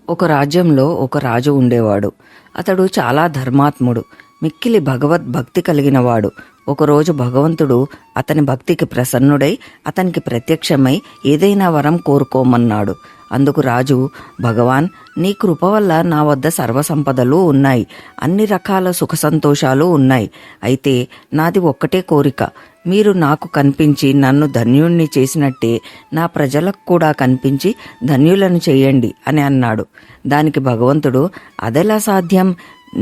ఒక రాజ్యంలో ఒక రాజు ఉండేవాడు. అతడు చాలా ధర్మాత్ముడు, మిక్కిలి భగవద్భక్తి కలిగినవాడు. ఒకరోజు భగవంతుడు అతని భక్తికి ప్రసన్నుడై అతనికి ప్రత్యక్షమై ఏదైనా వరం కోరుకోమన్నాడు. అందుకు రాజు, భగవాన్, నీ కృప వల్ల నా వద్ద సర్వసంపదలు ఉన్నాయి, అన్ని రకాల సుఖ సంతోషాలు ఉన్నాయి. అయితే నాది ఒక్కటే కోరిక, మీరు నాకు కనిపించి నన్ను ధన్యుణ్ణి చేసినట్టే నా ప్రజలకు కూడా కనిపించి ధన్యులను చేయండి అని అన్నాడు. దానికి భగవంతుడు, అదెలా సాధ్యం?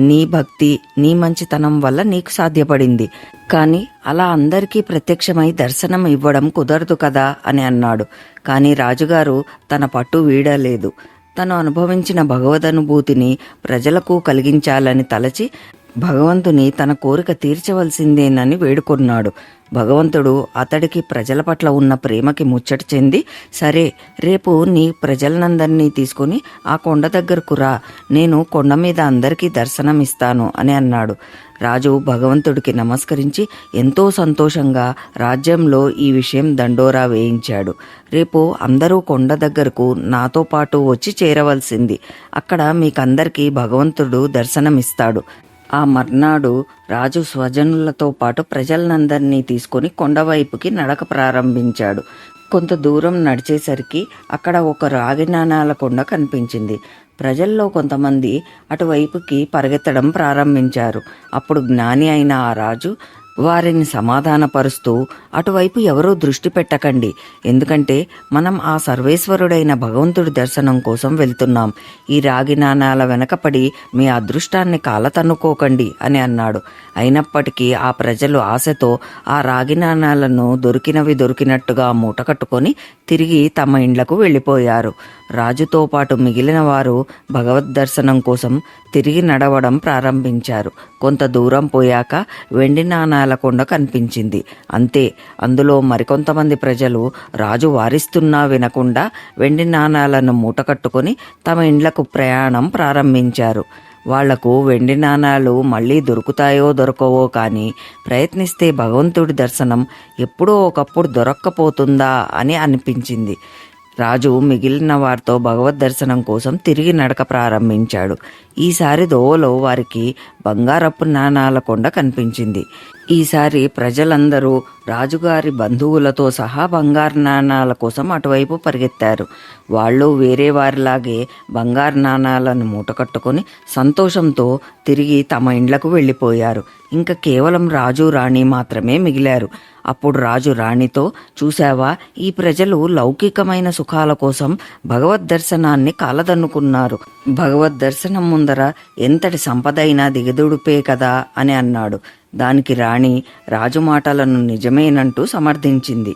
నీ భక్తి, నీ మంచితనం వల్ల నీకు సాధ్యపడింది, కానీ అలా అందరికీ ప్రత్యక్షమై దర్శనం ఇవ్వడం కుదరదు కదా అని అన్నాడు. కానీ రాజుగారు తన పట్టు వీడలేదు. తను అనుభవించిన భగవదనుభూతిని ప్రజలకు కలిగించాలని తలచి భగవంతుని తన కోరిక తీర్చవలసిందేనని వేడుకున్నాడు. భగవంతుడు అతడికి ప్రజల పట్ల ఉన్న ప్రేమకి ముచ్చట చెంది, సరే, రేపు నీ ప్రజలనందరినీ తీసుకుని ఆ కొండ దగ్గరకు రా, నేను కొండ మీద అందరికీ దర్శనమిస్తాను అని అన్నాడు. రాజు భగవంతుడికి నమస్కరించి ఎంతో సంతోషంగా రాజ్యంలో ఈ విషయం దండోరా వేయించాడు. రేపు అందరూ కొండ దగ్గరకు నాతో పాటు వచ్చి చేరవలసింది. అక్కడ మీకందరికీ భగవంతుడు దర్శనమిస్తాడు. ఆ మర్నాడు రాజు స్వజనులతో పాటు ప్రజలందరినీ తీసుకుని కొండవైపుకి నడక ప్రారంభించాడు. కొంత దూరం నడిచేసరికి అక్కడ ఒక రాగి నాణాల కొండ కనిపించింది. ప్రజల్లో కొంతమంది అటువైపుకి పరిగెత్తడం ప్రారంభించారు. అప్పుడు జ్ఞాని అయిన ఆ రాజు వారిని సమాధానపరుస్తూ, అటువైపు ఎవరూ దృష్టి పెట్టకండి, ఎందుకంటే మనం ఆ సర్వేశ్వరుడైన భగవంతుడి దర్శనం కోసం వెళ్తున్నాం. ఈ రాగి నాణాల వెనకపడి మీ అదృష్టాన్ని కాలతన్నుకోకండి అని అన్నాడు. అయినప్పటికీ ఆ ప్రజలు ఆశతో ఆ రాగి నాణాలను దొరికినవి దొరికినట్టుగా మూటకట్టుకొని తిరిగి తమ ఇండ్లకు వెళ్ళిపోయారు. రాజుతో పాటు మిగిలిన వారు భగవద్ దర్శనం కోసం తిరిగి నడవడం ప్రారంభించారు. కొంత దూరం పోయాక వెండి నాణాల కొండ కనిపించింది. అంతే, అందులో మరికొంతమంది ప్రజలు రాజు వారిస్తున్నా వినకుండా వెండి నాణాలను మూటకట్టుకొని తమ ఇండ్లకు ప్రయాణం ప్రారంభించారు. వాళ్లకు వెండి నాణాలు మళ్ళీ దొరుకుతాయో దొరకవో కానీ ప్రయత్నిస్తే భగవంతుడి దర్శనం ఎప్పుడో ఒకప్పుడు దొరక్కపోతుందా అని అనిపించింది. రాజు మిగిలిన వారితో భగవద్ దర్శనం కోసం తిరిగి నడక ప్రారంభించాడు. ఈసారి దోవలో వారికి బంగారపు నాణాల కొండ కనిపించింది. ఈసారి ప్రజలందరూ రాజుగారి బంధువులతో సహా బంగారు నాణాల కోసం అటువైపు పరిగెత్తారు. వాళ్ళు వేరే వారిలాగే బంగారు నాణాలను మూటకట్టుకొని సంతోషంతో తిరిగి తమ ఇండ్లకు వెళ్ళిపోయారు. ఇంకా కేవలం రాజు రాణి మాత్రమే మిగిలారు. అప్పుడు రాజు రాణితో, చూశావా, ఈ ప్రజలు లౌకికమైన సుఖాల కోసం భగవద్ దర్శనాన్ని కాలదన్నుకున్నారు. భగవద్ దర్శనం ముందర ఎంతటి సంపదైనా దిగదుడిపే కదా అని అన్నాడు. దానికి రాణి రాజు మాటలను నిజమేనంటూ సమర్థించింది.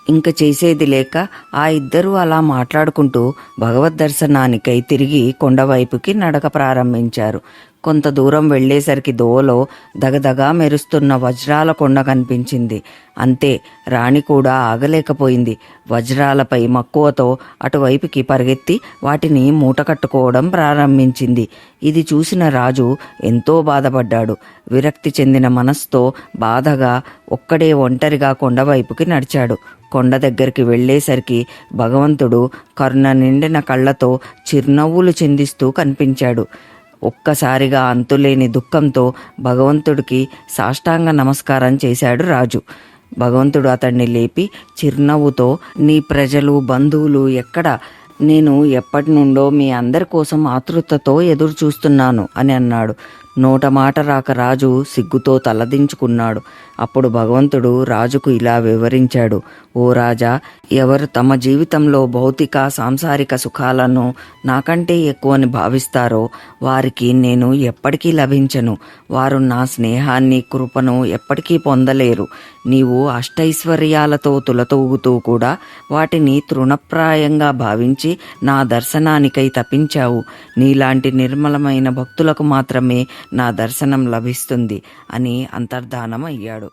ఇంక చేసేది లేక ఆ ఇద్దరూ అలా మాట్లాడుకుంటూ భగవద్ దర్శనానికై తిరిగి కొండవైపుకి నడక ప్రారంభించారు. కొంత దూరం వెళ్లేసరికి దోవలో దగదగా మెరుస్తున్న వజ్రాల కొండ కనిపించింది. అంతే, రాణి కూడా ఆగలేకపోయింది. వజ్రాలపై మక్కువతో అటువైపుకి పరిగెత్తి వాటిని మూటకట్టుకోవడం ప్రారంభించింది. ఇది చూసిన రాజు ఎంతో బాధపడ్డాడు. విరక్తి చెందిన మనస్తో బాధగా ఒక్కడే ఒంటరిగా కొండవైపుకి నడిచాడు. కొండ దగ్గరికి వెళ్లేసరికి భగవంతుడు కరుణ నిండిన కళ్ళతో చిరునవ్వులు చిందిస్తూ కనిపించాడు. ఒక్కసారిగా అంతులేని దుఃఖంతో భగవంతుడికి సాష్టాంగ నమస్కారం చేశాడు రాజు. భగవంతుడు అతన్ని లేపి చిరునవ్వుతో, నీ ప్రజలు, బంధువులు ఎక్కడ? నేను ఎప్పటి నుండో మీ అందరి కోసం ఆతృతతో ఎదురు చూస్తున్నాను అని అన్నాడు. నోట మాట రాక రాజు సిగ్గుతో తలదించుకున్నాడు. అప్పుడు భగవంతుడు రాజుకు ఇలా వివరించాడు. ఓ రాజా, ఎవరు తమ జీవితంలో భౌతిక సాంసారిక సుఖాలను నాకంటే ఎక్కువని భావిస్తారో వారికి నేను ఎప్పటికీ లభించను. వారు నా స్నేహాన్ని, కృపను ఎప్పటికీ పొందలేరు. నీవు అష్టైశ్వర్యాలతో తులతూగుతూ కూడా వాటిని తృణప్రాయంగా భావించి నా దర్శనానికై తపించావు. నీలాంటి నిర్మలమైన భక్తులకు మాత్రమే నా దర్శనం లభిస్తుంది అని అంతర్ధానం అయ్యాడు.